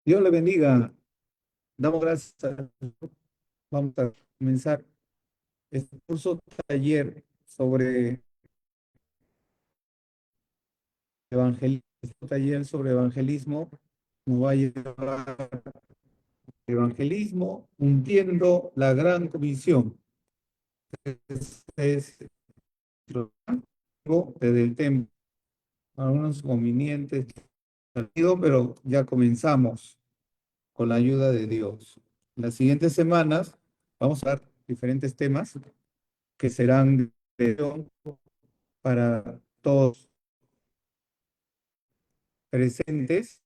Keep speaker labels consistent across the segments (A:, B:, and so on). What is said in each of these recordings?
A: Dios le bendiga. Damos gracias. Vamos a comenzar este curso taller sobre evangelismo. Este taller sobre evangelismo nos va a llevar evangelismo cumpliendo la gran comisión. Es desde el templo. Algunos convenientes, pero ya comenzamos con la ayuda de Dios. En las siguientes semanas vamos a dar diferentes temas que serán de para todos presentes,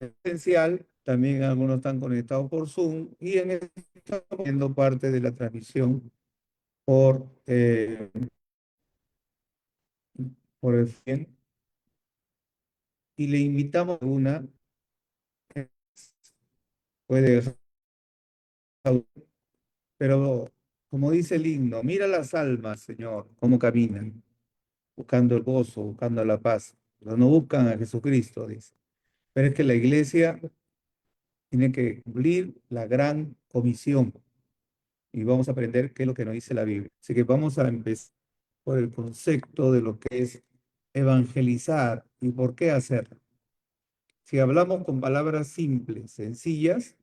A: esencial. También algunos están conectados por Zoom y en esto estamos viendo parte de la transmisión por, por el FIEN. Y le invitamos a una, puede dejar, pero como dice el himno, mira las almas, Señor, cómo caminan, buscando el gozo, buscando la paz, pero no buscan a Jesucristo, dice. Pero es que la iglesia tiene que cumplir la gran comisión y vamos a aprender qué es lo que nos dice la Biblia. Así que vamos a empezar por el concepto de lo que es evangelizar y por qué hacerlo. Si hablamos con palabras simples, sencillas,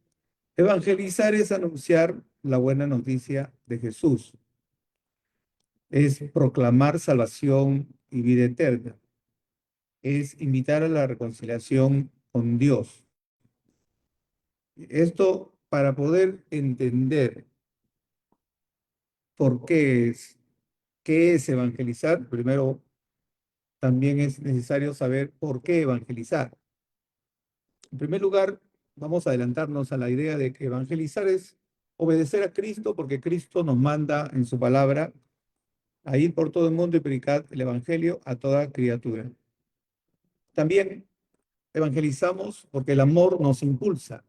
A: evangelizar es anunciar la buena noticia de Jesús, es proclamar salvación y vida eterna, es invitar a la reconciliación con Dios. Esto para poder entender por qué es evangelizar, primero también es necesario saber por qué evangelizar. En primer lugar, vamos a adelantarnos a la idea de que evangelizar es obedecer a Cristo porque Cristo nos manda en su palabra a ir por todo el mundo y predicar el evangelio a toda criatura. También evangelizamos porque el amor nos impulsa.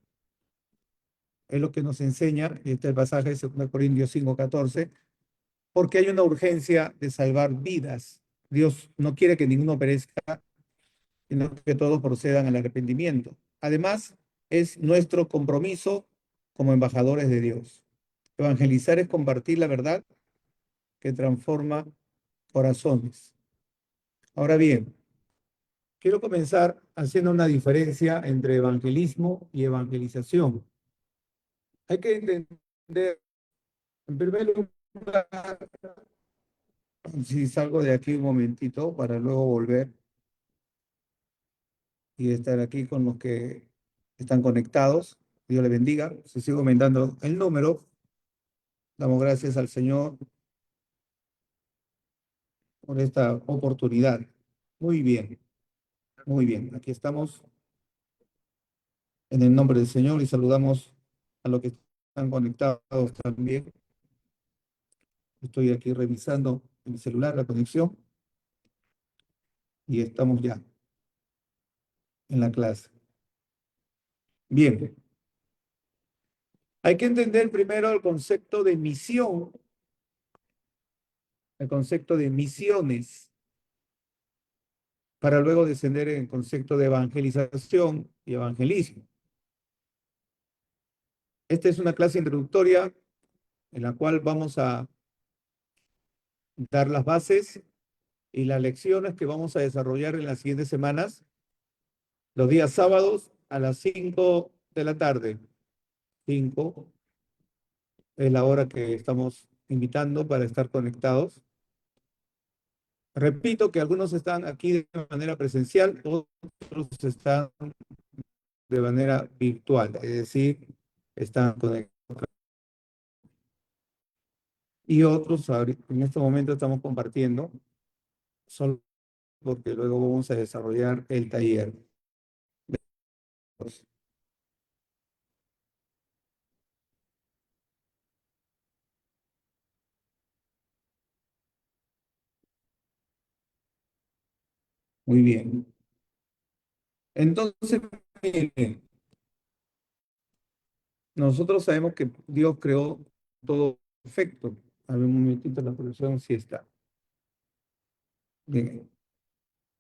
A: Es lo que nos enseña, este el pasaje de 2 Corintios 5:14, porque hay una urgencia de salvar vidas. Dios no quiere que ninguno perezca, sino que todos procedan al arrepentimiento. Además, es nuestro compromiso como embajadores de Dios. Evangelizar es compartir la verdad que transforma corazones. Ahora bien, quiero comenzar haciendo una diferencia entre evangelismo y evangelización. Hay que entender, en primer lugar, si salgo de aquí un momentito para luego volver y estar aquí con los que están conectados. Dios le bendiga. Si sigo aumentando el número, damos gracias al Señor por esta oportunidad. Muy bien, muy bien. Aquí estamos en el nombre del Señor y saludamos a los que están conectados también. Estoy aquí revisando en mi celular la conexión y estamos ya en la clase. Bien, hay que entender primero el concepto de misión, el concepto de misiones, para luego descender en el concepto de evangelización y evangelismo. Esta es una clase introductoria en la cual vamos a dar las bases y las lecciones que vamos a desarrollar en las siguientes semanas, los días sábados a las 5 de la tarde. 5 es la hora que estamos invitando para estar conectados. Repito que algunos están aquí de manera presencial, otros están de manera virtual, es decir, están conectados. Y otros en este momento estamos compartiendo, solo porque luego vamos a desarrollar el taller. Muy bien. Entonces, miren, nosotros sabemos que Dios creó todo perfecto. A ver un momentito, la producción sí está. Bien.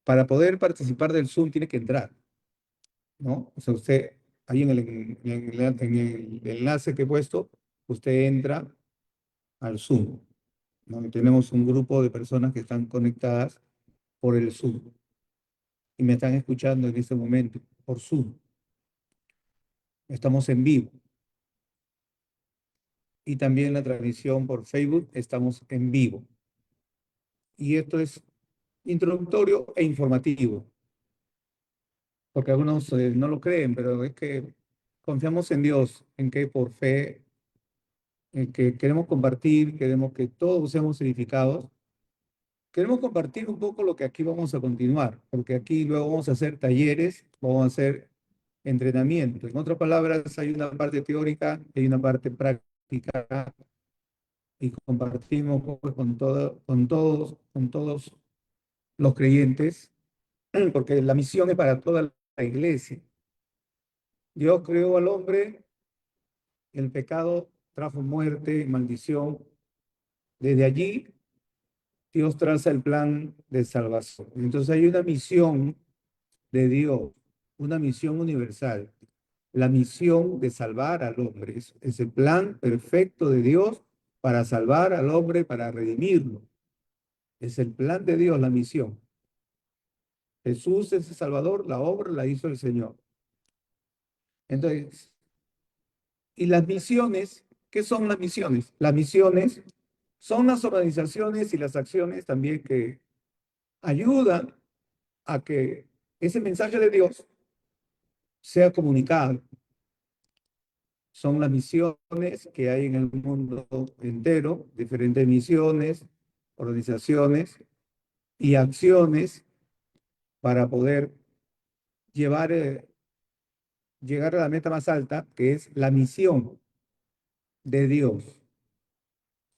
A: Para poder participar del Zoom tiene que entrar, ¿no? O sea, usted ahí en el enlace que he puesto, usted entra al Zoom, donde tenemos un grupo de personas que están conectadas por el Zoom y me están escuchando en este momento por Zoom. Estamos en vivo. Y también la transmisión por Facebook, estamos en vivo. Y esto es introductorio e informativo, porque algunos no lo creen, pero es que confiamos en Dios, en que por fe, en que queremos compartir, queremos que todos seamos edificados. Queremos compartir un poco lo que aquí vamos a continuar, porque aquí luego vamos a hacer talleres, vamos a hacer entrenamiento. En otras palabras, hay una parte teórica y hay una parte práctica y compartimos pues, con todos los creyentes, porque la misión es para toda la iglesia. Dios creó al hombre, el pecado trajo muerte y maldición. Desde allí, Dios traza el plan de salvación. Entonces hay una misión de Dios, una misión universal, la misión de salvar al hombre. Es el plan perfecto de Dios para salvar al hombre, para redimirlo. Es el plan de Dios, la misión. Jesús es el Salvador, la obra la hizo el Señor. Entonces, ¿y las misiones? ¿Qué son las misiones? Las misiones son las organizaciones y las acciones también que ayudan a que ese mensaje de Dios sea comunicado. Son las misiones que hay en el mundo entero, diferentes misiones, organizaciones y acciones para poder llevar, llegar a la meta más alta, que es la misión de Dios.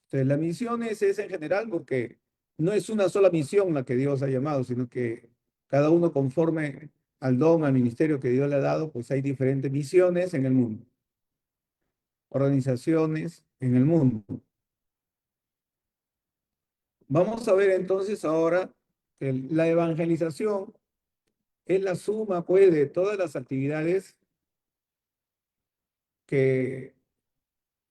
A: Entonces, la misión es en general porque no es una sola misión la que Dios ha llamado, sino que cada uno conforme al don, al ministerio que Dios le ha dado, pues hay diferentes misiones en el mundo, organizaciones en el mundo. Vamos a ver entonces ahora que la evangelización es la suma, pues, de todas las actividades que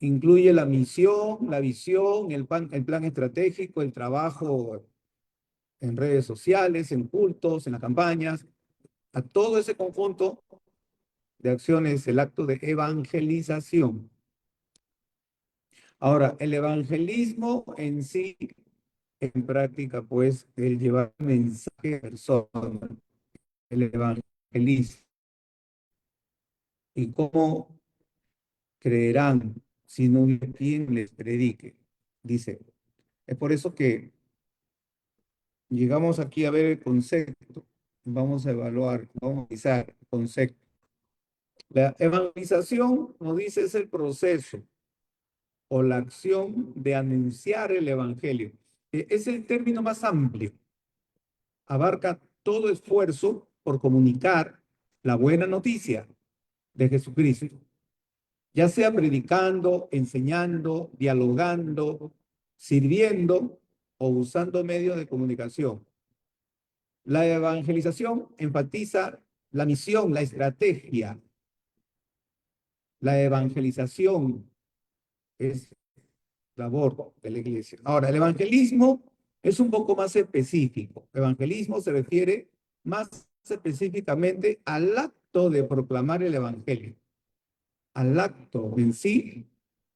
A: incluye la misión, la visión, el plan estratégico, el trabajo en redes sociales, en cultos, en las campañas, a todo ese conjunto de acciones, el acto de evangelización. Ahora, el evangelismo en sí, en práctica, pues, el llevar mensaje a personas, el evangelismo. ¿Y cómo creerán si no hay quien les predique? Dice, es por eso que llegamos aquí a ver el concepto, vamos a evaluar, vamos a analizar el concepto. La evangelización, nos dice, es el proceso o la acción de anunciar el evangelio. Es el término más amplio. Abarca todo esfuerzo por comunicar la buena noticia de Jesucristo, ya sea predicando, enseñando, dialogando, sirviendo o usando medios de comunicación. La evangelización enfatiza la misión, la estrategia. La evangelización es labor de la iglesia. Ahora, el evangelismo es un poco más específico. Evangelismo se refiere más específicamente al acto de proclamar el evangelio, al acto en sí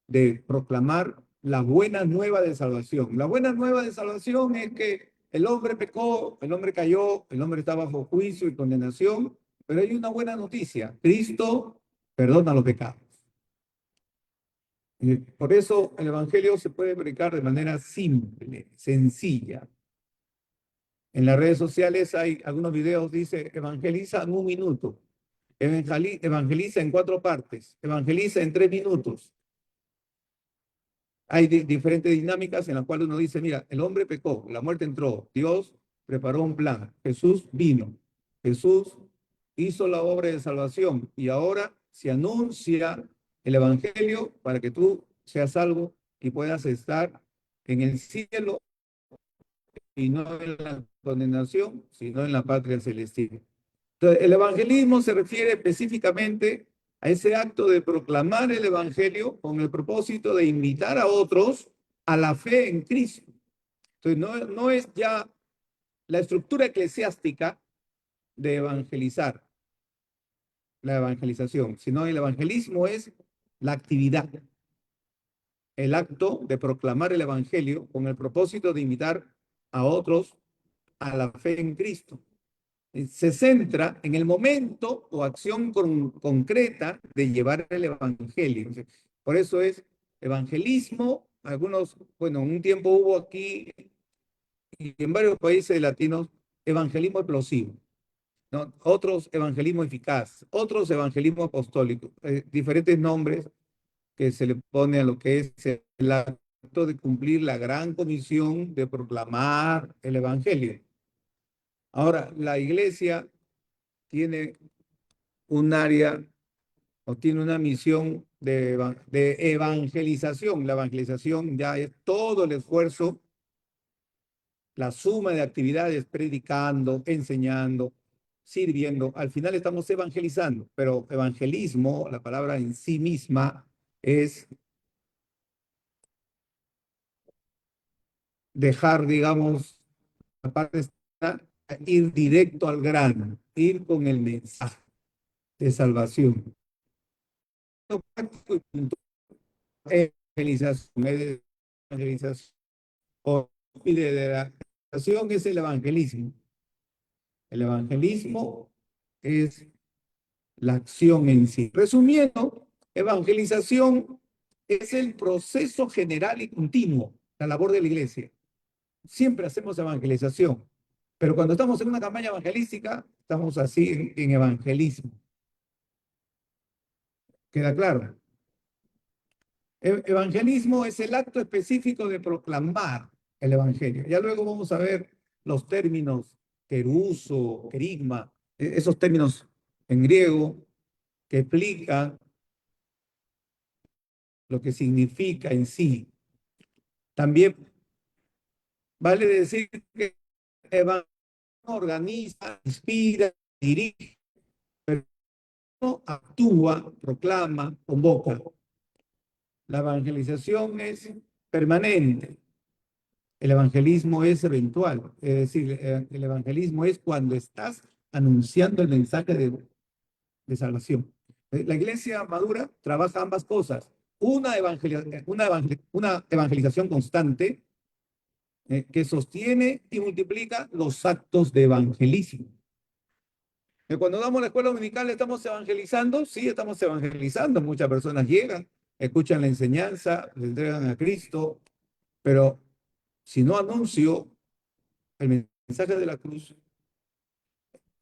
A: de proclamar la buena nueva de salvación. La buena nueva de salvación es que el hombre pecó, el hombre cayó, el hombre está bajo juicio y condenación, pero hay una buena noticia. Cristo perdona los pecados. Y por eso el Evangelio se puede predicar de manera simple, sencilla. En las redes sociales hay algunos videos, dice, evangeliza en 1 minuto, evangeliza en 4 partes, evangeliza en 3 minutos. Hay diferentes dinámicas en las cuales uno dice, mira, el hombre pecó, la muerte entró, Dios preparó un plan, Jesús vino, Jesús hizo la obra de salvación y ahora se anuncia el evangelio para que tú seas salvo y puedas estar en el cielo y no en la condenación, sino en la patria celestial. Entonces, el evangelismo se refiere específicamente a ese acto de proclamar el Evangelio con el propósito de invitar a otros a la fe en Cristo. Entonces, no es ya la estructura eclesiástica de evangelizar, la evangelización, sino el evangelismo es la actividad, el acto de proclamar el Evangelio con el propósito de invitar a otros a la fe en Cristo. Se centra en el momento o acción concreta de llevar el Evangelio. Por eso es evangelismo. Algunos, bueno, un tiempo hubo aquí y en varios países latinos evangelismo explosivo, ¿no? Otros evangelismo eficaz, otros evangelismo apostólico, diferentes nombres que se le pone a lo que es el acto de cumplir la gran comisión de proclamar el Evangelio. Ahora, la iglesia tiene un área o tiene una misión de evangelización. La evangelización ya es todo el esfuerzo, la suma de actividades, predicando, enseñando, sirviendo. Al final estamos evangelizando, pero evangelismo, la palabra en sí misma, es dejar, digamos, la parte está ir directo al grano, ir con el mensaje de salvación. Lo práctico y puntual, evangelización, o de la evangelización es el evangelismo. El evangelismo es la acción en sí. Resumiendo, evangelización es el proceso general y continuo, la labor de la iglesia. Siempre hacemos evangelización, pero cuando estamos en una campaña evangelística, estamos así en evangelismo. ¿Queda claro? Evangelismo es el acto específico de proclamar el evangelio. Ya luego vamos a ver los términos queruso, querigma, esos términos en griego que explican lo que significa en sí. También vale decir que evangelio organiza, inspira, dirige, pero no actúa, proclama, convoca. La evangelización es permanente. El evangelismo es eventual. Es decir, el evangelismo es cuando estás anunciando el mensaje de salvación. La iglesia madura trabaja ambas cosas. Una evangelización constante que sostiene y multiplica los actos de evangelismo. Cuando damos la escuela dominical, ¿estamos evangelizando? Sí, estamos evangelizando. Muchas personas llegan, escuchan la enseñanza, le entregan a Cristo, pero si no anuncio el mensaje de la cruz,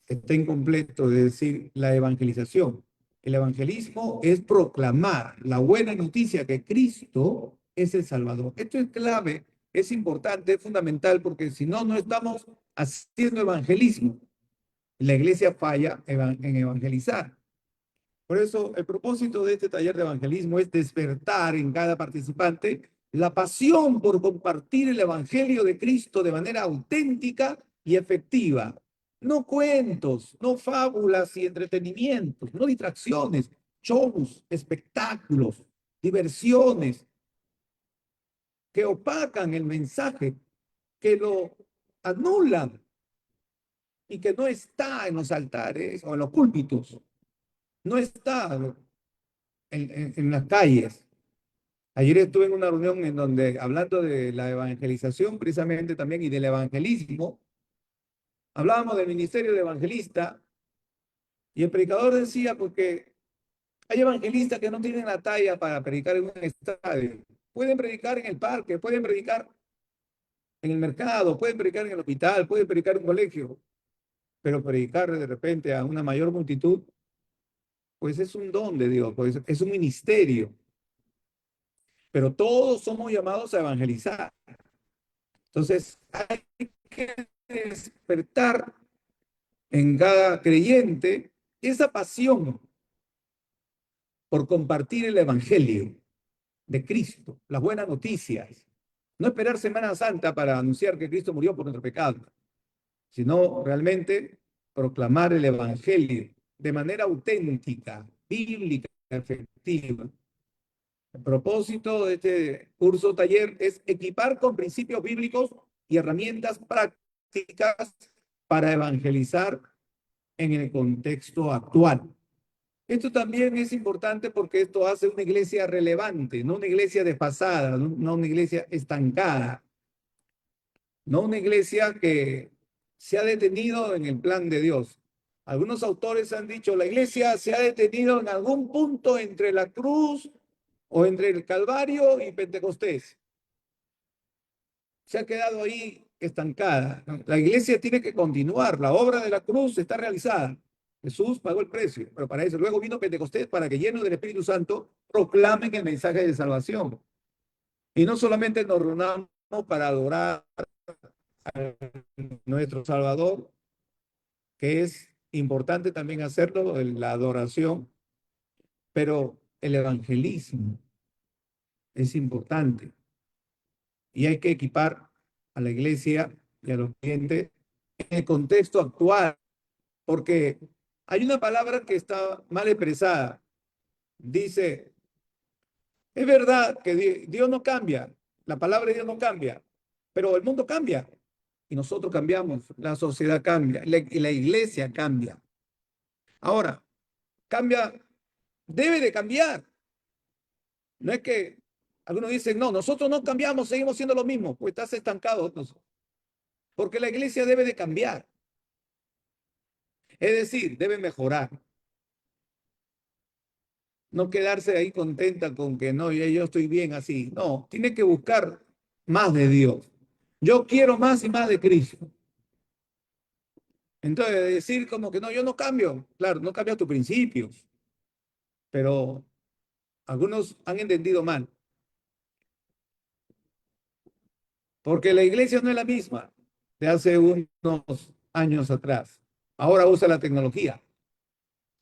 A: está incompleto, de decir la evangelización. El evangelismo es proclamar la buena noticia que Cristo es el Salvador. Esto es clave, es importante, es fundamental, porque si no, no estamos haciendo evangelismo. La iglesia falla en evangelizar. Por eso, el propósito de este taller de evangelismo es despertar en cada participante la pasión por compartir el evangelio de Cristo de manera auténtica y efectiva. No cuentos, no fábulas y entretenimientos, no distracciones, shows, espectáculos, diversiones que opacan el mensaje, que lo anulan y que no está en los altares o en los púlpitos, no está en las calles. Ayer estuve en una reunión en donde, hablando de la evangelización precisamente también y del evangelismo, hablábamos del ministerio de evangelista y el predicador decía, porque hay evangelistas que no tienen la talla para predicar en un estadio. Pueden predicar en el parque, pueden predicar en el mercado, pueden predicar en el hospital, pueden predicar en un colegio, pero predicar de repente a una mayor multitud, pues es un don de Dios, pues es un ministerio. Pero todos somos llamados a evangelizar. Entonces, hay que despertar en cada creyente esa pasión por compartir el evangelio de Cristo, las buenas noticias. No esperar Semana Santa para anunciar que Cristo murió por nuestro pecado, sino realmente proclamar el evangelio de manera auténtica, bíblica efectiva. El propósito de este curso taller es equipar con principios bíblicos y herramientas prácticas para evangelizar en el contexto actual. Esto también es importante porque esto hace una iglesia relevante, no una iglesia desfasada, no una iglesia estancada, no una iglesia que se ha detenido en el plan de Dios. Algunos autores han dicho, la iglesia se ha detenido en algún punto entre la cruz o entre el Calvario y Pentecostés. Se ha quedado ahí estancada. La iglesia tiene que continuar, la obra de la cruz está realizada. Jesús pagó el precio, pero para eso luego vino Pentecostés para que llenos del Espíritu Santo proclamen el mensaje de salvación. Y no solamente nos reunamos para adorar a nuestro Salvador, que es importante también hacerlo, la adoración, pero el evangelismo es importante y hay que equipar a la iglesia y a los clientes en el contexto actual, porque hay una palabra que está mal expresada. Dice, es verdad que Dios no cambia, la palabra de Dios no cambia, pero el mundo cambia y nosotros cambiamos, la sociedad cambia y la iglesia cambia. Ahora, cambia, debe de cambiar. No es que algunos dicen, no, nosotros no cambiamos, seguimos siendo lo mismo, pues estás estancado. Porque la iglesia debe de cambiar. Es decir, debe mejorar. No quedarse ahí contenta con que no, yo estoy bien así. No, tiene que buscar más de Dios. Yo quiero más y más de Cristo. Entonces, decir como que no, yo no cambio. Claro, no cambia tus principios. Pero algunos han entendido mal. Porque la iglesia no es la misma de hace unos años atrás. Ahora usa la tecnología.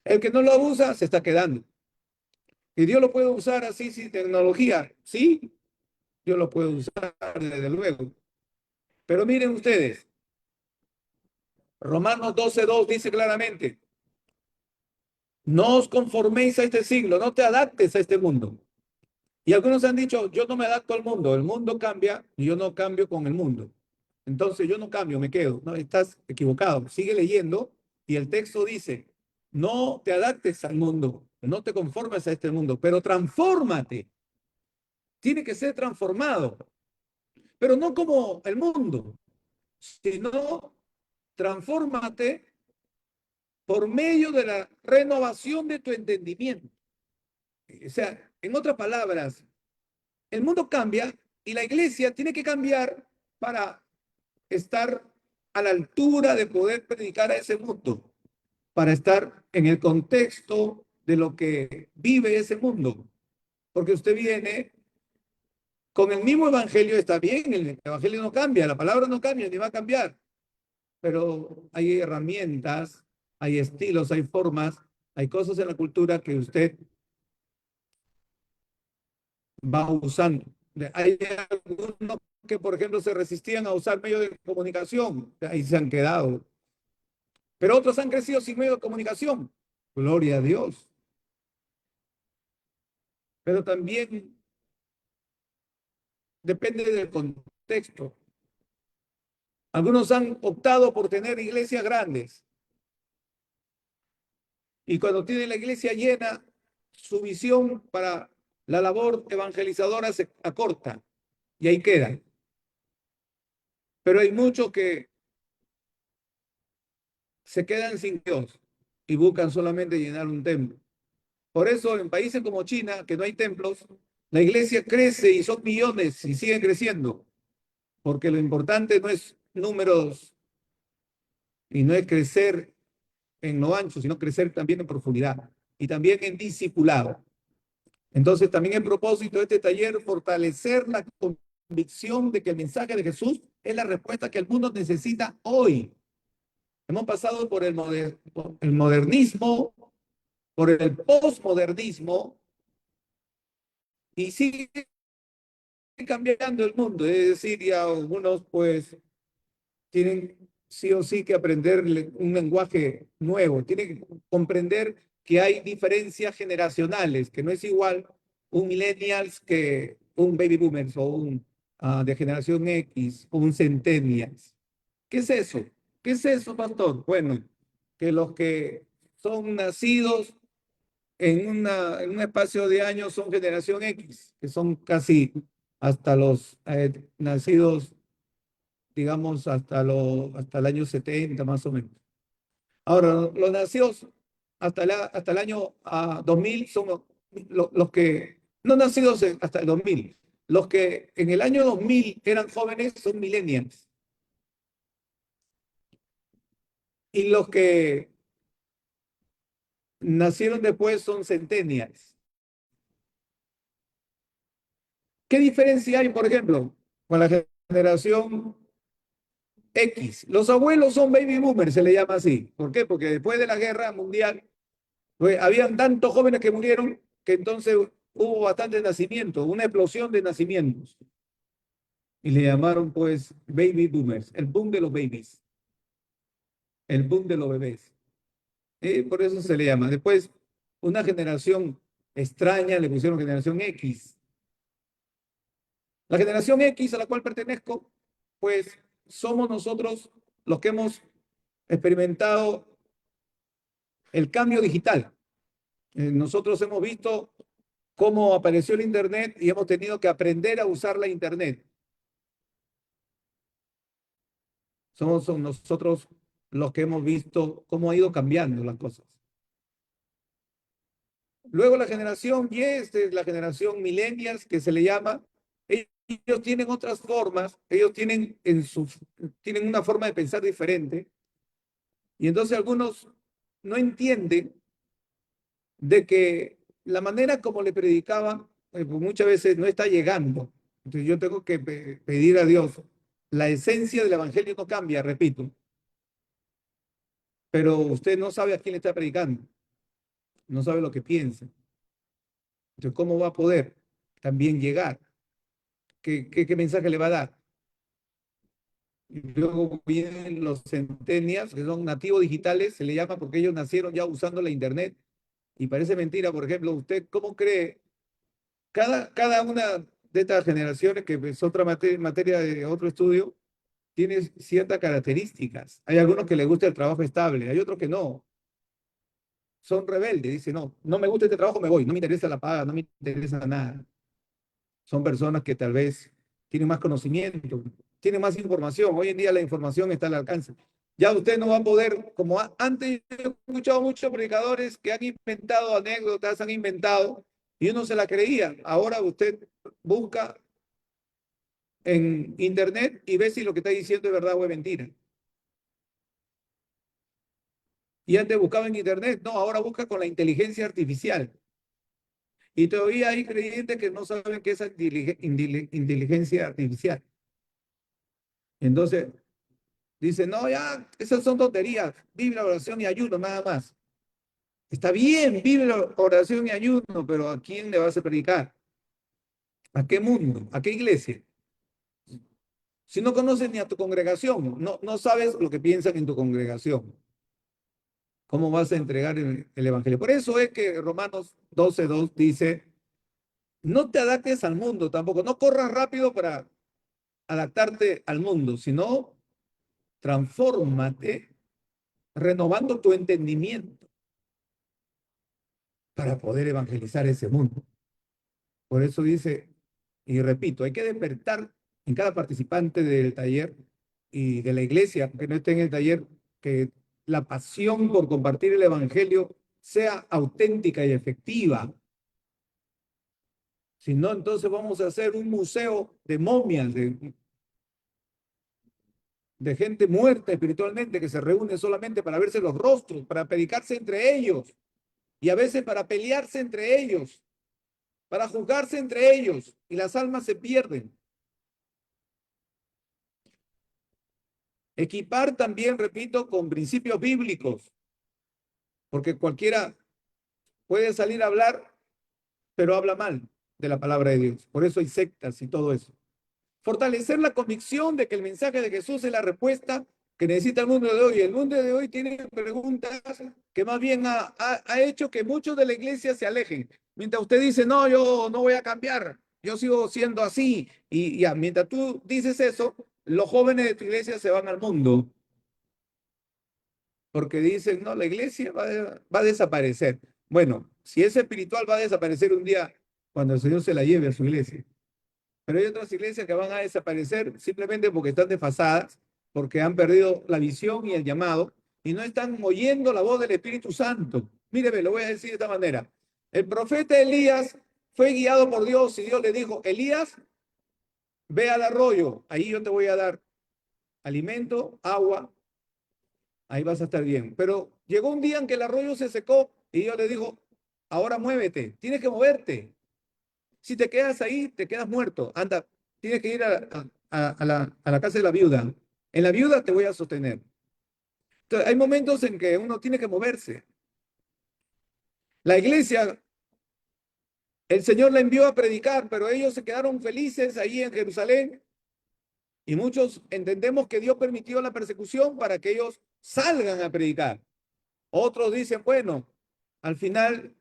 A: El que no lo usa se está quedando. Y Dios lo puede usar así sin tecnología. Sí, Dios lo puede usar desde luego. Pero miren ustedes, Romanos 12:2 dice claramente, no os conforméis a este siglo, no te adaptes a este mundo. Y algunos han dicho, yo no me adapto al mundo, el mundo cambia y yo no cambio con el mundo. Entonces yo no cambio, me quedo. No, estás equivocado. Sigue leyendo y el texto dice, no te adaptes al mundo, no te conformes a este mundo, pero transfórmate. Tiene que ser transformado, pero no como el mundo, sino transfórmate por medio de la renovación de tu entendimiento. O sea, en otras palabras, el mundo cambia y la iglesia tiene que cambiar para estar a la altura de poder predicar a ese mundo, para estar en el contexto de lo que vive ese mundo. Porque usted viene con el mismo evangelio, está bien, el evangelio no cambia, la palabra no cambia, ni va a cambiar, pero hay herramientas, hay estilos, hay formas, hay cosas en la cultura que usted va usando. Hay algunos que, por ejemplo, se resistían a usar medios de comunicación, ahí se han quedado. Pero otros han crecido sin medios de comunicación. Gloria a Dios. Pero también depende del contexto. Algunos han optado por tener iglesias grandes. Y cuando tienen la iglesia llena, su visión para la labor evangelizadora se acorta y ahí queda. Pero hay muchos que se quedan sin Dios y buscan solamente llenar un templo. Por eso en países como China, que no hay templos, la iglesia crece y son millones y siguen creciendo, porque lo importante no es números y no es crecer en lo ancho, sino crecer también en profundidad y también en discipulado. Entonces, también el propósito de este taller, fortalecer la convicción de que el mensaje de Jesús es la respuesta que el mundo necesita hoy. Hemos pasado por el modernismo, por el posmodernismo y sigue cambiando el mundo. Es decir, ya algunos pues tienen sí o sí que aprender un lenguaje nuevo, tienen que comprender que hay diferencias generacionales, que no es igual un millennials que un baby boomers o un de generación X o un centennials. ¿Qué es eso? ¿Qué es eso, pastor? Bueno, que los que son nacidos en un espacio de años son generación X, que son casi hasta los nacidos, digamos, hasta el año 70 más o menos. Ahora, los nacidos hasta el año 2000 son los que, no nacidos hasta el 2000, los que en el año 2000 eran jóvenes son millennials. Y los que nacieron después son centennials. ¿Qué diferencia hay, por ejemplo, con la generación X? Los abuelos son baby boomers, se le llama así. ¿Por qué? Porque después de la guerra mundial, pues, habían tantos jóvenes que murieron que entonces hubo bastante nacimiento, una explosión de nacimientos. Y le llamaron pues baby boomers, el boom de los babies, el boom de los bebés. Por eso se le llama. Después, una generación extraña le pusieron generación X. La generación X a la cual pertenezco, pues somos nosotros los que hemos experimentado el cambio digital. Nosotros hemos visto cómo apareció el Internet y hemos tenido que aprender a usar la Internet. Somos nosotros los que hemos visto cómo ha ido cambiando las cosas. Luego la generación Y, la generación millennials que se le llama, ellos tienen otras formas, ellos tienen una forma de pensar diferente. Y entonces algunos no entienden de que la manera como le predicaban pues muchas veces no está llegando. Entonces yo tengo que pedir a Dios. La esencia del evangelio no cambia, repito, pero usted no sabe a quién le está predicando, no sabe lo que piensa. Entonces, ¿cómo va a poder también llegar? ¿Qué mensaje le va a dar? Y luego vienen los centenias, que son nativos digitales, se le llama porque ellos nacieron ya usando la internet. Y parece mentira, por ejemplo, ¿usted cómo cree? Cada una de estas generaciones, que es otra materia de otro estudio, tiene ciertas características. Hay algunos que les gusta el trabajo estable, hay otros que no. Son rebeldes, dicen, no, no me gusta este trabajo, me voy, no me interesa la paga, no me interesa nada. Son personas que tal vez tienen más conocimiento, tienen más información. Hoy en día la información está al alcance. Ya usted no va a poder, como antes he escuchado muchos predicadores que han inventado anécdotas, han inventado, y uno se la creía. Ahora usted busca en internet y ve si lo que está diciendo es verdad o es mentira. Y antes buscaba en internet, no, ahora busca con la inteligencia artificial. Y todavía hay creyentes que no saben qué es inteligencia artificial. Entonces, dice, no, ya, esas son tonterías. Biblia, oración y ayuno, nada más. Está bien, Biblia, oración y ayuno, pero ¿a quién le vas a predicar? ¿A qué mundo? ¿A qué iglesia? Si no conoces ni a tu congregación, no sabes lo que piensan en tu congregación. ¿Cómo vas a entregar el evangelio? Por eso es que Romanos 12:2 dice, no te adaptes al mundo tampoco, no corras rápido para adaptarte al mundo, sino transfórmate renovando tu entendimiento para poder evangelizar ese mundo. Por eso dice, y repito, hay que despertar en cada participante del taller y de la iglesia, que no esté en el taller, que la pasión por compartir el evangelio sea auténtica y efectiva. Si no, entonces vamos a hacer un museo de momias, de gente muerta espiritualmente que se reúne solamente para verse los rostros, para predicarse entre ellos y a veces para pelearse entre ellos, para juzgarse entre ellos y las almas se pierden. Equipar también, repito, con principios bíblicos, porque cualquiera puede salir a hablar, pero habla mal de la palabra de Dios. Por eso hay sectas y todo eso. Fortalecer la convicción de que el mensaje de Jesús es la respuesta que necesita el mundo de hoy. El mundo de hoy tiene preguntas que más bien ha hecho que muchos de la iglesia se alejen. Mientras usted dice, no, yo no voy a cambiar, yo sigo siendo así. Y ya, mientras tú dices eso, los jóvenes de tu iglesia se van al mundo porque dicen, no, la iglesia va a desaparecer. Bueno, si es espiritual, va a desaparecer un día cuando el Señor se la lleve a su iglesia. Pero hay otras iglesias que van a desaparecer simplemente porque están desfasadas, porque han perdido la visión y el llamado y no están oyendo la voz del Espíritu Santo. Míreme, lo voy a decir de esta manera. El profeta Elías fue guiado por Dios y Dios le dijo, Elías, ve al arroyo, ahí yo te voy a dar alimento, agua, ahí vas a estar bien. Pero llegó un día en que el arroyo se secó y Dios le dijo, ahora muévete, tienes que moverte. Si te quedas ahí, te quedas muerto. Anda, tienes que ir a la casa de la viuda. En la viuda te voy a sostener. Entonces, hay momentos en que uno tiene que moverse. La iglesia, el Señor la envió a predicar, pero ellos se quedaron felices ahí en Jerusalén. Y muchos entendemos que Dios permitió la persecución para que ellos salgan a predicar. Otros dicen, bueno, al final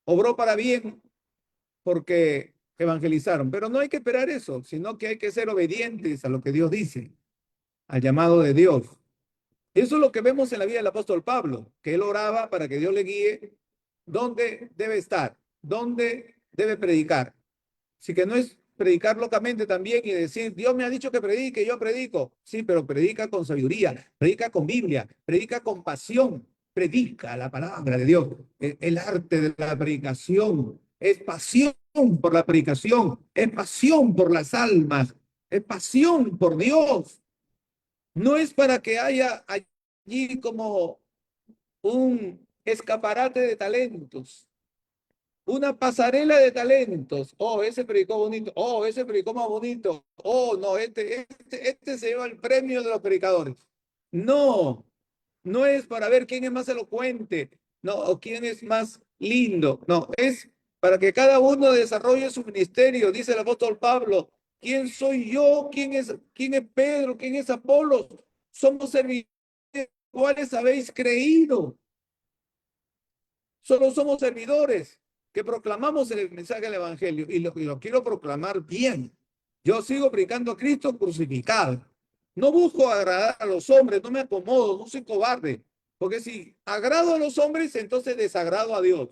A: obró para bien porque evangelizaron. Pero no hay que esperar eso, sino que hay que ser obedientes a lo que Dios dice, al llamado de Dios. Eso es lo que vemos en la vida del apóstol Pablo, que él oraba para que Dios le guíe dónde debe estar, dónde debe predicar. Así que no es predicar locamente también y decir, Dios me ha dicho que predique, yo predico. Sí, pero predica con sabiduría, predica con Biblia, predica con pasión, predica la palabra de Dios. El arte de la predicación es pasión por la predicación, es pasión por las almas, es pasión por Dios. No es para que haya allí como un escaparate de talentos, una pasarela de talentos. Oh, ese predicó bonito. Oh, ese predicó más bonito. Oh, no, este se lleva el premio de los predicadores. No, no es para ver quién es más elocuente, no, o quién es más lindo. No, es para que cada uno desarrolle su ministerio, dice el apóstol Pablo. ¿Quién soy yo? ¿Quién es Pedro? ¿Quién es Apolo? Somos servidores, ¿cuáles habéis creído? Solo somos servidores que proclamamos el mensaje del Evangelio y lo quiero proclamar bien. Yo sigo predicando a Cristo crucificado. No busco agradar a los hombres, no me acomodo, no soy cobarde. Porque si agrado a los hombres, entonces desagrado a Dios.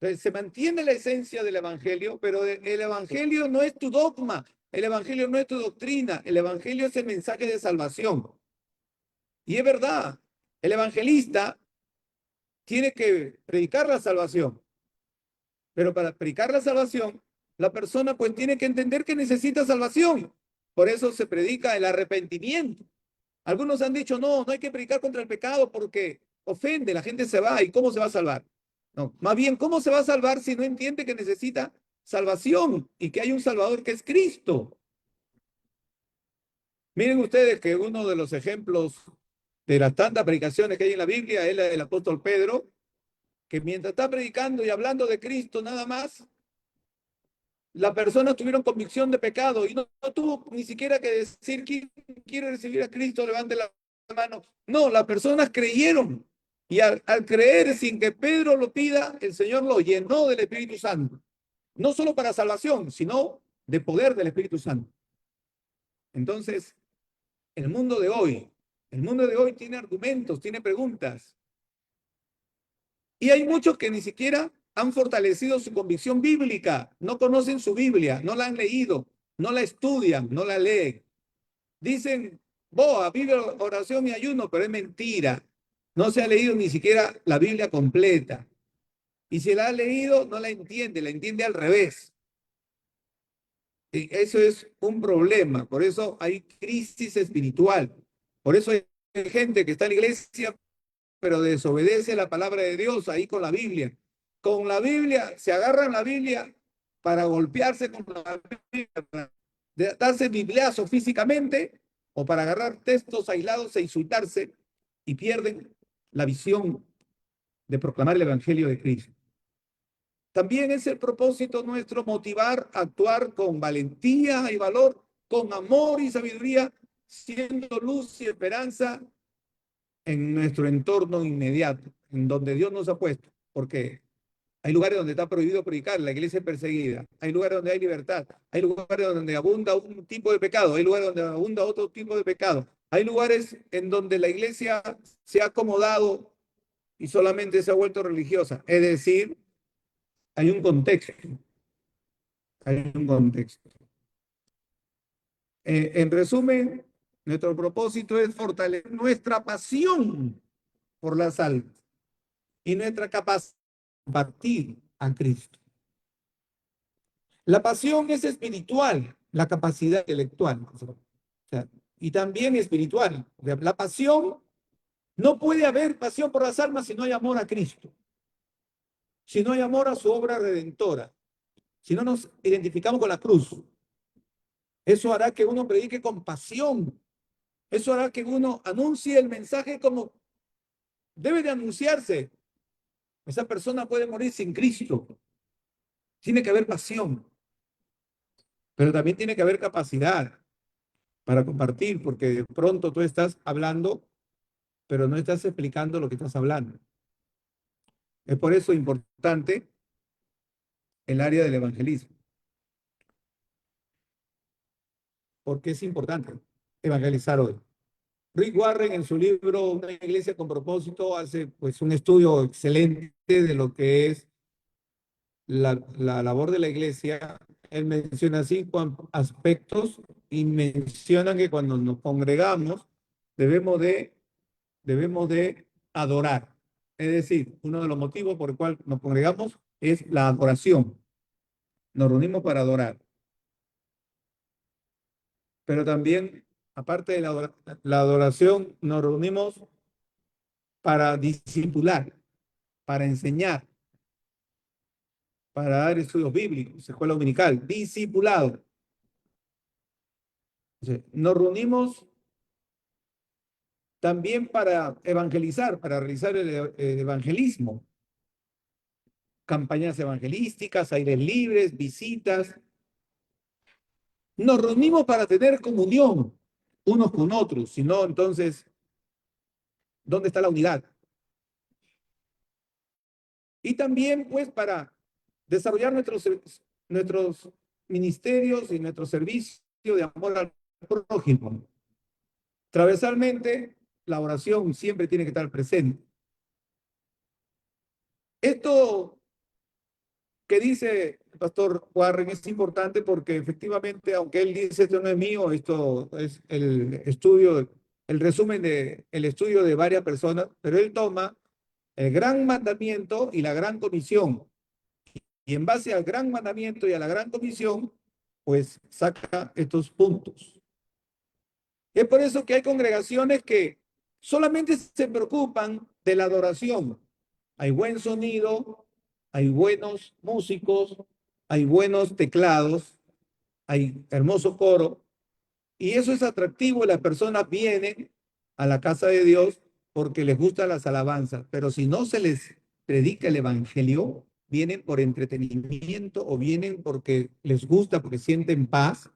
A: Entonces, se mantiene la esencia del Evangelio, pero el Evangelio no es tu dogma, el Evangelio no es tu doctrina, el Evangelio es el mensaje de salvación. Y es verdad, el evangelista tiene que predicar la salvación. Pero para predicar la salvación, la persona pues tiene que entender que necesita salvación. Por eso se predica el arrepentimiento. Algunos han dicho, no, no hay que predicar contra el pecado porque ofende, la gente se va. ¿Y cómo se va a salvar? No, más bien, ¿cómo se va a salvar si no entiende que necesita salvación y que hay un Salvador que es Cristo? Miren ustedes que uno de los ejemplos de las tantas predicaciones que hay en la Biblia es la del apóstol Pedro, que mientras está predicando y hablando de Cristo nada más, las personas tuvieron convicción de pecado y no tuvo ni siquiera que decir quién quiere recibir a Cristo, levante la mano. No, las personas creyeron y al creer sin que Pedro lo pida, el Señor lo llenó del Espíritu Santo. No solo para salvación, sino de poder del Espíritu Santo. Entonces, el mundo de hoy, el mundo de hoy tiene argumentos, tiene preguntas. Y hay muchos que ni siquiera han fortalecido su convicción bíblica, no conocen su Biblia, no la han leído, no la estudian, no la leen. Dicen, boa, vive oración y ayuno, pero es mentira. No se ha leído ni siquiera la Biblia completa. Y si la ha leído, no la entiende al revés. Y eso es un problema, por eso hay crisis espiritual. Por eso hay gente que está en la iglesia, pero desobedece la palabra de Dios ahí con la Biblia. Con la Biblia, se agarran la Biblia para golpearse con la Biblia, para darse bibliazo físicamente o para agarrar textos aislados e insultarse y pierden la visión de proclamar el Evangelio de Cristo. También es el propósito nuestro motivar a actuar con valentía y valor, con amor y sabiduría, siendo luz y esperanza en nuestro entorno inmediato, en donde Dios nos ha puesto, porque hay lugares donde está prohibido predicar, la iglesia es perseguida, hay lugares donde hay libertad, hay lugares donde abunda un tipo de pecado, hay lugares donde abunda otro tipo de pecado, hay lugares en donde la iglesia se ha acomodado y solamente se ha vuelto religiosa, es decir, hay un contexto, hay un contexto. En resumen, nuestro propósito es fortalecer nuestra pasión por las almas y nuestra capacidad de compartir a Cristo. La pasión es espiritual, la capacidad intelectual, o sea, y también espiritual. La pasión, no puede haber pasión por las almas si no hay amor a Cristo, si no hay amor a su obra redentora, si no nos identificamos con la cruz. Eso hará que uno predique con pasión. Eso hará que uno anuncie el mensaje como debe de anunciarse. Esa persona puede morir sin Cristo. Tiene que haber pasión, pero también tiene que haber capacidad para compartir, porque de pronto tú estás hablando, pero no estás explicando lo que estás hablando. Es por eso importante el área del evangelismo, porque es importante evangelizar hoy. Rick Warren en su libro Una iglesia con propósito hace pues un estudio excelente de lo que es la labor de la iglesia. Él menciona cinco aspectos y menciona que cuando nos congregamos debemos de adorar. Es decir, uno de los motivos por el cual nos congregamos es la adoración. Nos reunimos para adorar. Pero también, aparte de la adoración, nos reunimos para discipular, para enseñar, para dar estudios bíblicos, escuela dominical, discipulado. Nos reunimos también para evangelizar, para realizar el evangelismo, campañas evangelísticas, aires libres, visitas. Nos reunimos para tener comunión unos con otros, si no, entonces, ¿dónde está la unidad? Y también, pues, para desarrollar nuestros ministerios y nuestro servicio de amor al prójimo. Transversalmente, la oración siempre tiene que estar presente. Esto que dice el pastor Warren es importante porque efectivamente, aunque él dice esto no es mío, esto es el estudio, el resumen el estudio de varias personas, pero él toma el gran mandamiento y la gran comisión. Y en base al gran mandamiento y a la gran comisión, pues saca estos puntos. Es por eso que hay congregaciones que solamente se preocupan de la adoración. Hay buen sonido, hay buenos músicos, hay buenos teclados, hay hermoso coro, y eso es atractivo y las personas vienen a la casa de Dios porque les gustan las alabanzas, pero si no se les predica el evangelio, vienen por entretenimiento o vienen porque les gusta, porque sienten paz.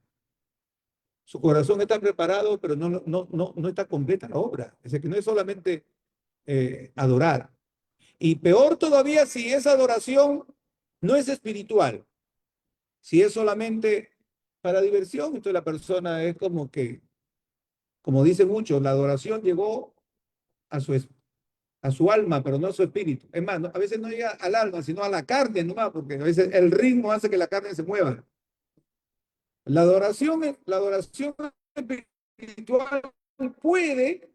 A: Su corazón está preparado, pero no está completa la obra. Es decir, que no es solamente adorar. Y peor todavía si esa adoración no es espiritual, si es solamente para diversión, entonces la persona es como que, como dicen muchos, la adoración llegó a a su alma, pero no a su espíritu. Es más, a veces no llega al alma, sino a la carne nomás, porque a veces el ritmo hace que la carne se mueva. La adoración espiritual puede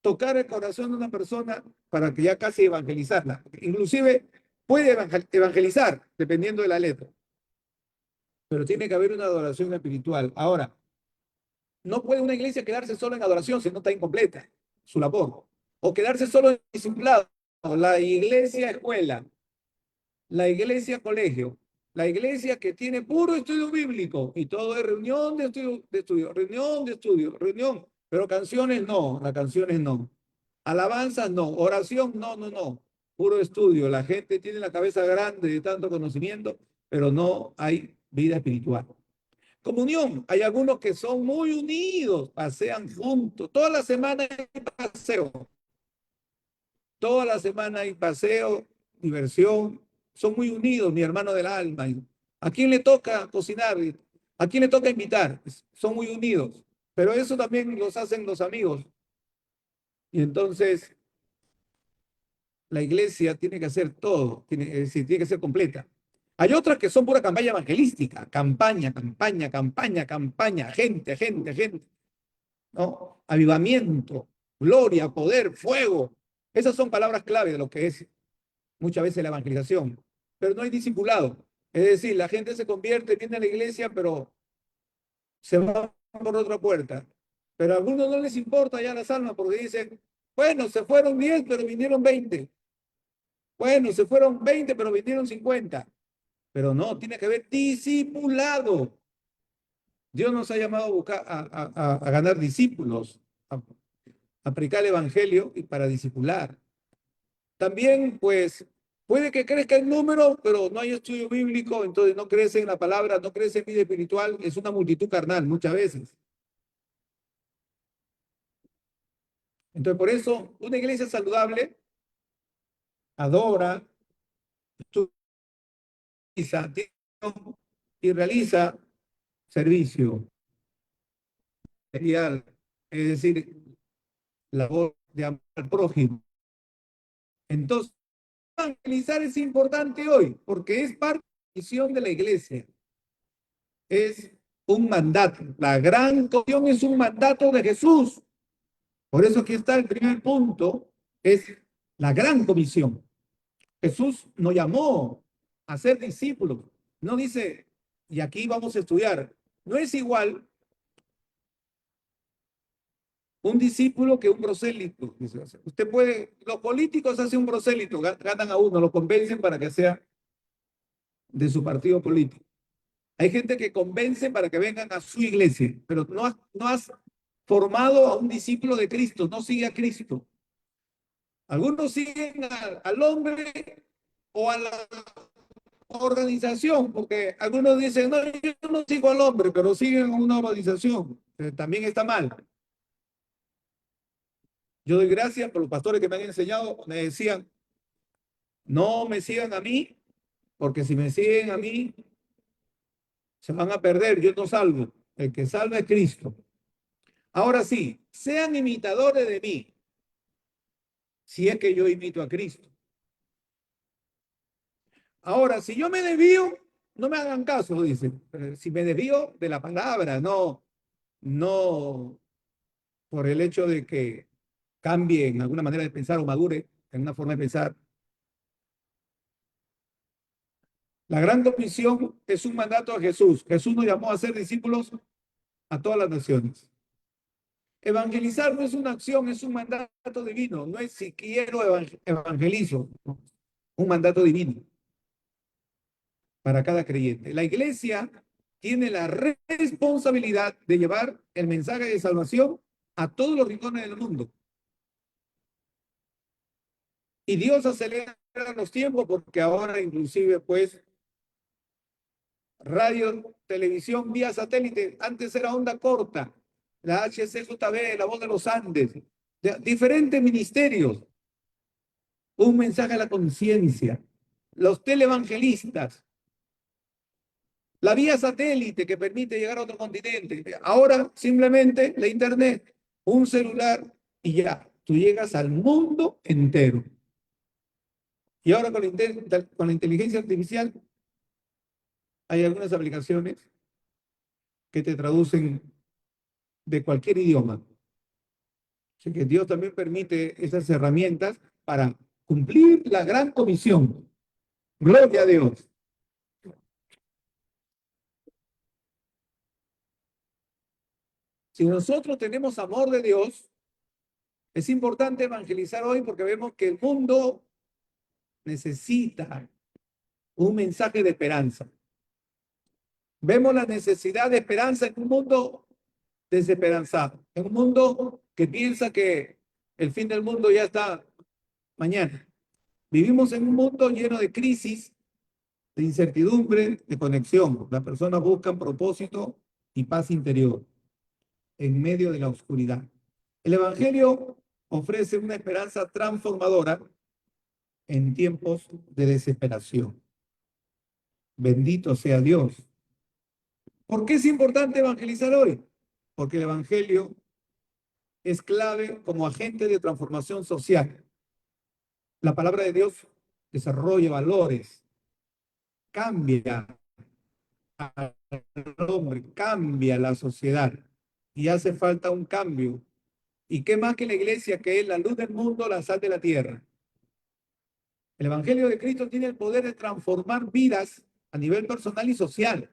A: tocar el corazón de una persona para que ya casi evangelizarla. Inclusive puede evangelizar, dependiendo de la letra. Pero tiene que haber una adoración espiritual. Ahora, no puede una iglesia quedarse solo en adoración si no está incompleta su labor. O quedarse solo en discipulado. La iglesia escuela, la iglesia colegio, la iglesia que tiene puro estudio bíblico y todo es reunión de estudio, reunión de estudio, reunión. Pero canciones no, las canciones no. Alabanzas no, oración no. Puro estudio. La gente tiene la cabeza grande de tanto conocimiento, pero no hay vida espiritual. comunión. Hay algunos que son muy unidos, pasean juntos. Toda la semana hay paseo. Toda la semana hay paseo, diversión. Son muy unidos, mi hermano del alma. ¿A quién le toca cocinar? ¿A quién le toca invitar? Son muy unidos. Pero eso también los hacen los amigos. Y entonces la iglesia tiene que hacer todo, es decir, tiene que ser completa. Hay otras que son pura campaña evangelística, campaña, campaña, campaña, campaña, gente, gente, gente, ¿no? Avivamiento, gloria, poder, fuego. Esas son palabras clave de lo que es muchas veces la evangelización. Pero no hay discipulado. Es decir, la gente se convierte, viene a la iglesia, pero se va por otra puerta. Pero a algunos no les importa ya las almas porque dicen, bueno, se fueron 10, pero vinieron 20. Bueno, se fueron 20, pero vinieron 50. Pero no, tiene que haber discipulado. Dios nos ha llamado a buscar, a ganar discípulos, a predicar el evangelio y para discipular. También, pues, puede que crezca el número, pero no hay estudio bíblico, entonces no crece en la palabra, no crece en vida espiritual, es una multitud carnal muchas veces. Entonces, por eso, una iglesia saludable adora, estudiza y realiza servicio material, es decir, labor de amor al prójimo. Entonces, evangelizar es importante hoy porque es parte de la misión de la iglesia. Es un mandato. La gran comisión es un mandato de Jesús. Por eso aquí está el primer punto, es la gran comisión. Jesús nos llamó a ser discípulos. No dice, y aquí vamos a estudiar. No es igual un discípulo que un prosélito. Usted puede, los políticos hacen un prosélito, ganan a uno, lo convencen para que sea de su partido político. Hay gente que convence para que vengan a su iglesia, pero no has formado a un discípulo de Cristo, no sigue a Cristo. Algunos siguen al hombre o a la organización, porque algunos dicen, no, yo no sigo al hombre, pero siguen a una organización. También está mal. Yo doy gracias por los pastores que me han enseñado, me decían, no me sigan a mí, porque si me siguen a mí, se van a perder, yo no salvo. El que salva es Cristo. Ahora sí, sean imitadores de mí, si es que yo imito a Cristo. Ahora, si yo me desvío, no me hagan caso, dice. Si me desvío de la palabra, no por el hecho de que cambie en alguna manera de pensar o madure en una forma de pensar. La gran comisión es un mandato a Jesús. Jesús nos llamó a ser discípulos a todas las naciones. Evangelizar no es una acción, es un mandato divino. No es si quiero evangelizo, un mandato divino para cada creyente. La iglesia tiene la responsabilidad de llevar el mensaje de salvación a todos los rincones del mundo. Y Dios acelera los tiempos porque ahora inclusive pues radio, televisión vía satélite, antes era onda corta, la HCJB, la voz de los Andes, de diferentes ministerios, un mensaje a la conciencia, los televangelistas, la vía satélite que permite llegar a otro continente. Ahora simplemente la internet, un celular y ya, tú llegas al mundo entero. Y ahora con la inteligencia artificial hay algunas aplicaciones que te traducen de cualquier idioma. Así que Dios también permite esas herramientas para cumplir la gran comisión. Gloria a Dios. Si nosotros tenemos amor de Dios, es importante evangelizar hoy porque vemos que el mundo necesita un mensaje de esperanza. Vemos la necesidad de esperanza en un mundo desesperanzado, en un mundo que piensa que el fin del mundo ya está mañana. Vivimos en un mundo lleno de crisis, de incertidumbre, de conexión. Las personas buscan propósito y paz interior en medio de la oscuridad. El Evangelio ofrece una esperanza transformadora en tiempos de desesperación. Bendito sea Dios. ¿Por qué es importante evangelizar hoy? Porque el Evangelio es clave como agente de transformación social. La palabra de Dios desarrolla valores, cambia al hombre, cambia la sociedad y hace falta un cambio. ¿Y qué más que la iglesia, que es la luz del mundo, la sal de la tierra? El Evangelio de Cristo tiene el poder de transformar vidas a nivel personal y social.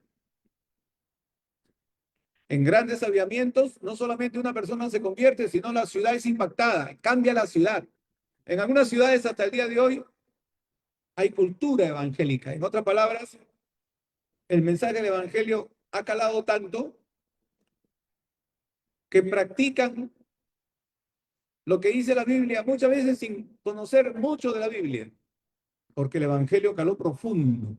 A: En grandes avivamientos, no solamente una persona se convierte, sino la ciudad es impactada, cambia la ciudad. En algunas ciudades hasta el día de hoy hay cultura evangélica. En otras palabras, el mensaje del Evangelio ha calado tanto que practican lo que dice la Biblia, muchas veces sin conocer mucho de la Biblia, porque el Evangelio caló profundo.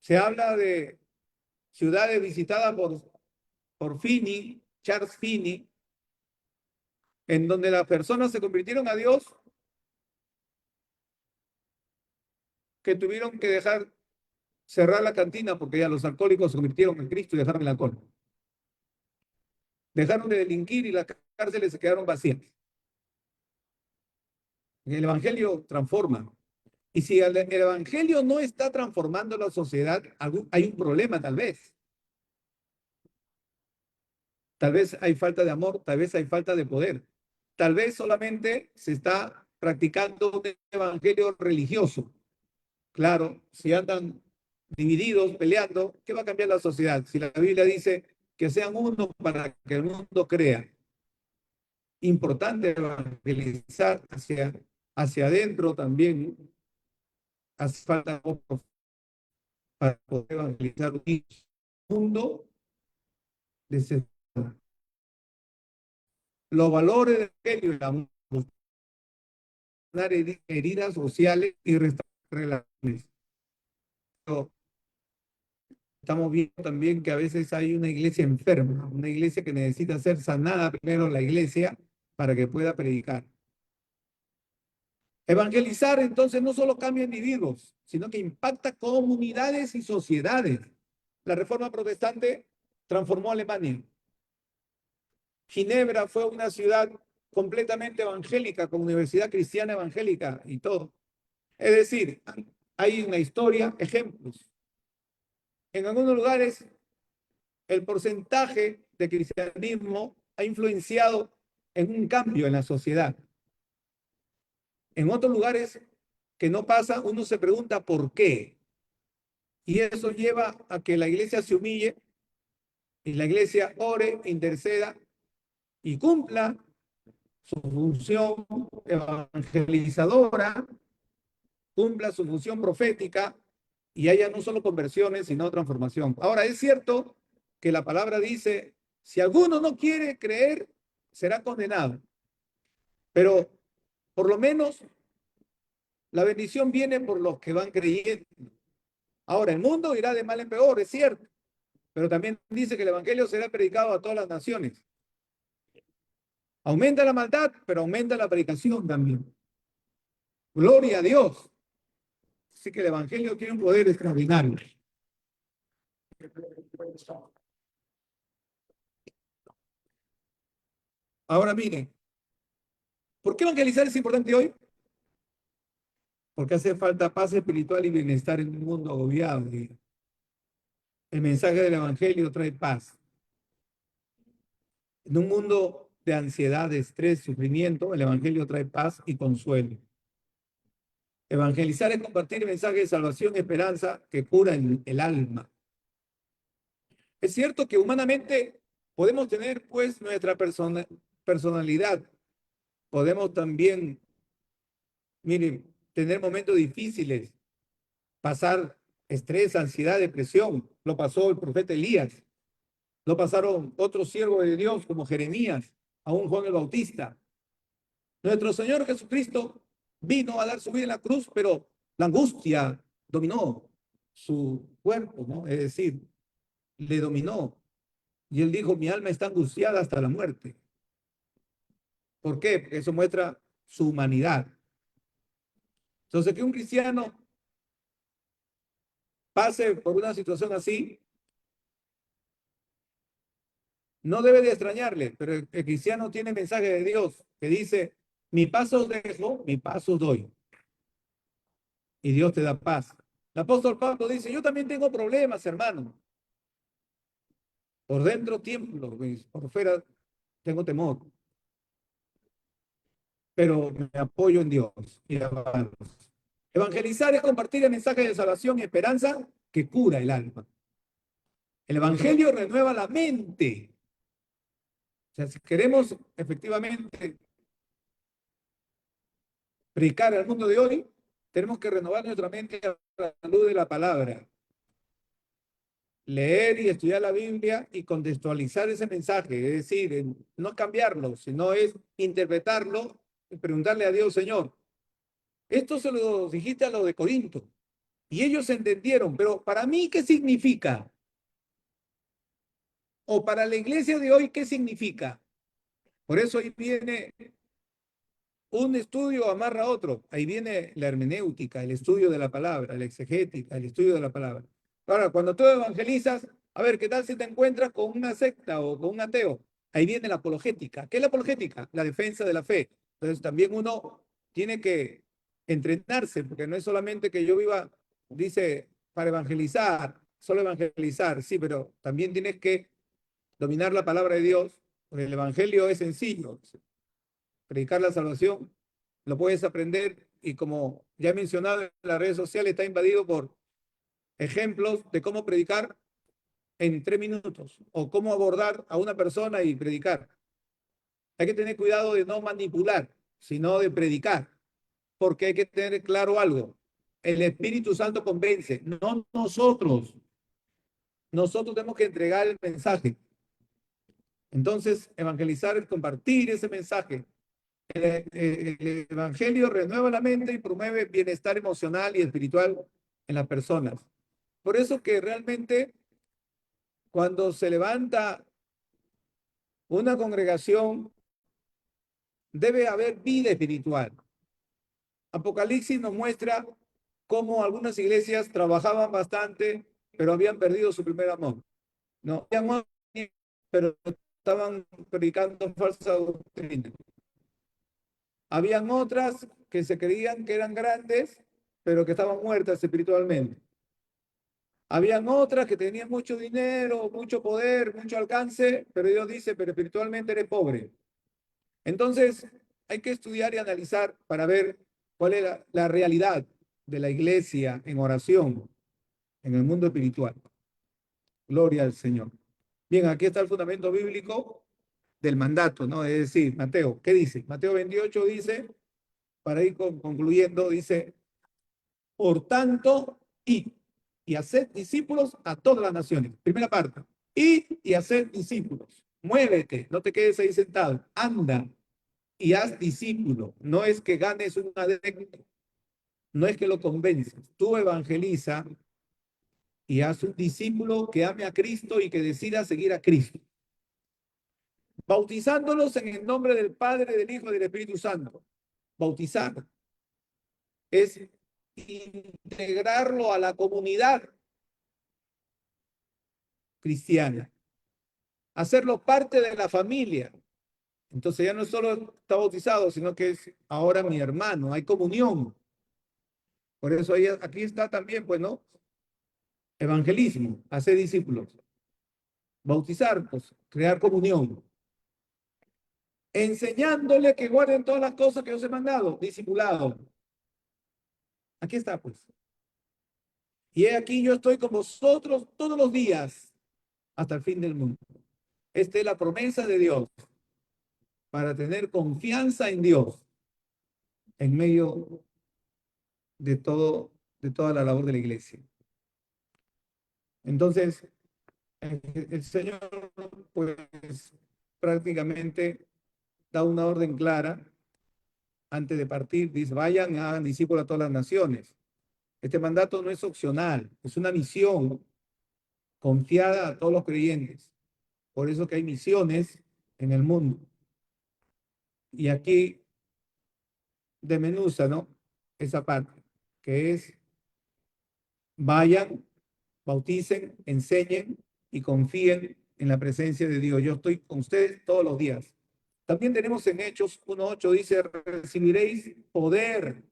A: Se habla de ciudades visitadas por Finney, Charles Finney, en donde las personas se convirtieron a Dios, que tuvieron que dejar cerrar la cantina porque ya los alcohólicos se convirtieron en Cristo y dejaron el alcohol. Dejaron de delinquir y las cárceles se quedaron vacías. El Evangelio transforma. Y si el Evangelio no está transformando la sociedad, hay un problema tal vez. Tal vez hay falta de amor, tal vez hay falta de poder. Tal vez solamente se está practicando un evangelio religioso. Claro, si andan divididos, peleando, ¿qué va a cambiar la sociedad? Si la Biblia dice que sean uno para que el mundo crea. Importante evangelizar hacia adentro también. Hace falta para poder evangelizar un mundo de los valores del evangelio y la heridas sociales y restaurar relaciones. Pero estamos viendo también que a veces hay una iglesia enferma, una iglesia que necesita ser sanada primero la iglesia para que pueda predicar. Evangelizar entonces no solo cambia individuos, sino que impacta comunidades y sociedades. La Reforma Protestante transformó Alemania. Ginebra fue una ciudad completamente evangélica, con universidad cristiana evangélica y todo. Es decir, hay una historia, ejemplos. En algunos lugares, el porcentaje de cristianismo ha influenciado en un cambio en la sociedad. En otros lugares que no pasa, uno se pregunta por qué. Y eso lleva a que la iglesia se humille y la iglesia ore, interceda y cumpla su función evangelizadora, cumpla su función profética y haya no solo conversiones, sino transformación. Ahora, es cierto que la palabra dice, si alguno no quiere creer, será condenado. Pero por lo menos la bendición viene por los que van creyendo. Ahora, el mundo irá de mal en peor, es cierto, pero también dice que el evangelio será predicado a todas las naciones. Aumenta la maldad, pero aumenta la predicación también. Gloria a Dios. Así que el evangelio tiene un poder extraordinario. Ahora miren, ¿por qué evangelizar es importante hoy? Porque hace falta paz espiritual y bienestar en un mundo agobiado. Y el mensaje del evangelio trae paz. En un mundo de ansiedad, de estrés, sufrimiento, el evangelio trae paz y consuelo. Evangelizar es compartir el mensaje de salvación y esperanza que cura el alma. Es cierto que humanamente podemos tener pues nuestra personalidad. Podemos también, miren, tener momentos difíciles, pasar estrés, ansiedad, depresión. Lo pasó el profeta Elías. Lo pasaron otros siervos de Dios como Jeremías, aún Juan el Bautista. Nuestro Señor Jesucristo vino a dar su vida en la cruz, pero la angustia dominó su cuerpo, ¿no? Es decir, le dominó. Y él dijo, mi alma está angustiada hasta la muerte. ¿Por qué? Porque eso muestra su humanidad. Entonces, que un cristiano pase por una situación así, no debe de extrañarle, pero el cristiano tiene mensaje de Dios que dice, mi paso dejo, mi paso doy. Y Dios te da paz. El apóstol Pablo dice, yo también tengo problemas, hermano. Por dentro tiemblo, por fuera tengo temor. Pero me apoyo en Dios y avanzo. Evangelizar es compartir el mensaje de salvación y esperanza que cura el alma. El evangelio renueva la mente. O sea, si queremos efectivamente predicar al mundo de hoy, tenemos que renovar nuestra mente a la luz de la palabra. Leer y estudiar la Biblia y contextualizar ese mensaje, es decir, no cambiarlo, sino es interpretarlo y preguntarle a Dios, Señor, esto se lo dijiste a los de Corinto y ellos entendieron, pero para mí, ¿qué significa? O para la iglesia de hoy, ¿qué significa? Por eso ahí viene un estudio amarra a otro. Ahí viene la hermenéutica, el estudio de la palabra, la exegética, el estudio de la palabra. Ahora, cuando tú evangelizas, a ver, ¿qué tal si te encuentras con una secta o con un ateo? Ahí viene la apologética. ¿Qué es la apologética? La defensa de la fe. Entonces, también uno tiene que entrenarse, porque no es solamente que yo viva, dice, para evangelizar, solo evangelizar, sí, pero también tienes que dominar la palabra de Dios, porque el evangelio es sencillo. Predicar la salvación, lo puedes aprender y como ya he mencionado en las redes sociales, está invadido por ejemplos de cómo predicar en 3 minutos o cómo abordar a una persona y predicar. Hay que tener cuidado de no manipular, sino de predicar, porque hay que tener claro algo. El Espíritu Santo convence, no nosotros. Nosotros tenemos que entregar el mensaje. Entonces, evangelizar es compartir ese mensaje. El Evangelio renueva la mente y promueve bienestar emocional y espiritual en las personas. Por eso que realmente cuando se levanta una congregación, debe haber vida espiritual. Apocalipsis nos muestra cómo algunas iglesias trabajaban bastante, pero habían perdido su primer amor. No, pero estaban predicando falsa doctrina. Habían otras que se creían que eran grandes, pero que estaban muertas espiritualmente. Habían otras que tenían mucho dinero, mucho poder, mucho alcance, pero Dios dice, pero espiritualmente eres pobre. Entonces, hay que estudiar y analizar para ver cuál es la realidad de la iglesia en oración, en el mundo espiritual. Gloria al Señor. Bien, aquí está el fundamento bíblico del mandato, ¿no? Es decir, Mateo, ¿qué dice? Mateo 28 dice, para ir concluyendo, dice, por tanto, y hacer discípulos a todas las naciones. Primera parte, y hacer discípulos. Muévete, no te quedes ahí sentado, anda y haz discípulo. No es que ganes un adepto, no es que lo convences. Tú evangeliza y haz un discípulo que ame a Cristo y que decida seguir a Cristo. Bautizándolos en el nombre del Padre, del Hijo y del Espíritu Santo. Bautizar es integrarlo a la comunidad cristiana, hacerlo parte de la familia. Entonces ya no solo está bautizado, sino que es ahora mi hermano, hay comunión. Por eso ahí, aquí está también, pues, ¿no? Evangelismo, hacer discípulos. Bautizar, pues, crear comunión. Enseñándole que guarden todas las cosas que os he mandado, discipulado. Aquí está, pues. Y he aquí yo estoy con vosotros todos los días hasta el fin del mundo. Esta es la promesa de Dios para tener confianza en Dios en medio de todo, de toda la labor de la iglesia. Entonces, el Señor, pues, prácticamente da una orden clara antes de partir. Dice, vayan, hagan discípulos a todas las naciones. Este mandato no es opcional, es una misión confiada a todos los creyentes. Por eso que hay misiones en el mundo. Y aquí desmenuza, ¿no? Esa parte, que es vayan, bauticen, enseñen y confíen en la presencia de Dios. Yo estoy con ustedes todos los días. También tenemos en Hechos 1:8, dice, recibiréis poder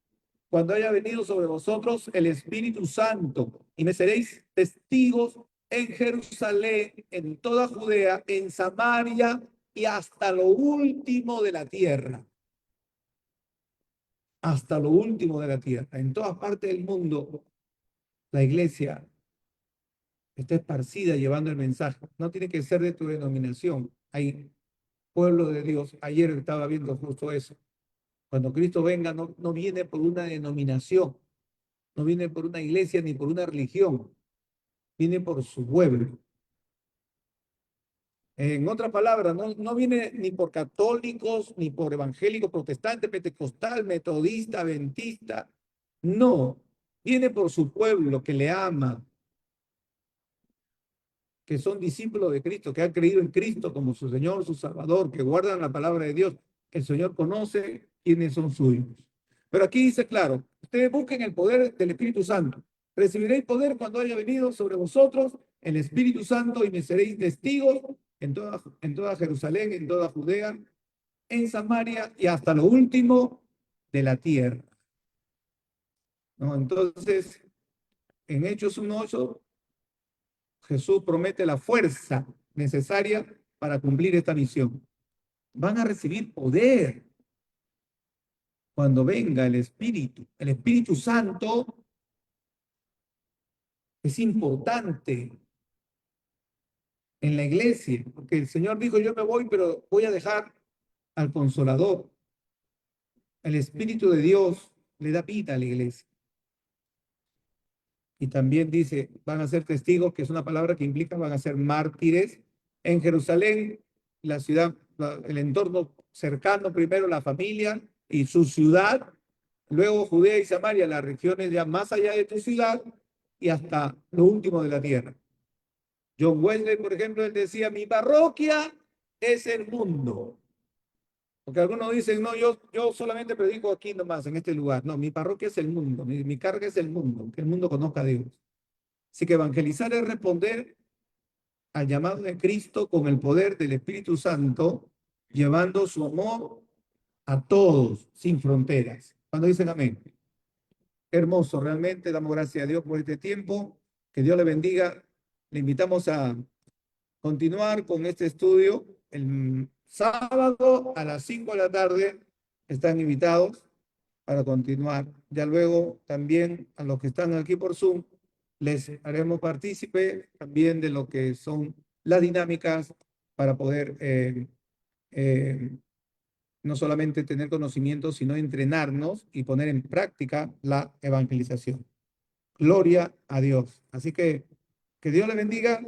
A: cuando haya venido sobre vosotros el Espíritu Santo y me seréis testigos en Jerusalén, en toda Judea, en Samaria y hasta lo último de la tierra. Hasta lo último de la tierra. En todas partes del mundo, la iglesia está esparcida llevando el mensaje. No tiene que ser de tu denominación. Hay pueblo de Dios. Ayer estaba viendo justo eso. Cuando Cristo venga, no viene por una denominación, no viene por una iglesia ni por una religión, viene por su pueblo. En otras palabras, no viene ni por católicos, ni por evangélicos, protestante, pentecostal, metodista, adventista. No, viene por su pueblo que le ama, que son discípulos de Cristo, que han creído en Cristo como su Señor, su Salvador, que guardan la palabra de Dios. El Señor conoce quiénes son suyos. Pero aquí dice claro, ustedes busquen el poder del Espíritu Santo. Recibiréis poder cuando haya venido sobre vosotros el Espíritu Santo y me seréis testigos en toda Jerusalén, en toda Judea, en Samaria y hasta lo último de la tierra. ¿No? Entonces, en Hechos 1:8 Jesús promete la fuerza necesaria para cumplir esta misión. Van a recibir poder cuando venga el Espíritu. El Espíritu Santo es importante en la iglesia, porque el Señor dijo, yo me voy, pero voy a dejar al Consolador. El Espíritu de Dios le da vida a la iglesia. Y también dice, van a ser testigos, que es una palabra que implica, van a ser mártires en Jerusalén, la ciudad, el entorno cercano, primero la familia y su ciudad, luego Judea y Samaria, las regiones ya más allá de tu ciudad y hasta lo último de la tierra. John Wesley, por ejemplo, él decía, mi parroquia es el mundo. Porque algunos dicen, no, yo solamente predico aquí nomás, en este lugar. No, mi parroquia es el mundo, mi carga es el mundo, que el mundo conozca a Dios. Así que evangelizar es responder al llamado de Cristo con el poder del Espíritu Santo, llevando su amor a todos, sin fronteras. Cuando dicen amén. Hermoso, realmente damos gracias a Dios por este tiempo. Que Dios le bendiga. Le invitamos a continuar con este estudio. El sábado a las 5 de la tarde están invitados para continuar. Ya luego también a los que están aquí por Zoom les haremos partícipe también de lo que son las dinámicas para poder no solamente tener conocimiento, sino entrenarnos y poner en práctica la evangelización. Gloria a Dios. Así que Dios le bendiga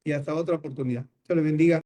A: y hasta otra oportunidad. Dios le bendiga.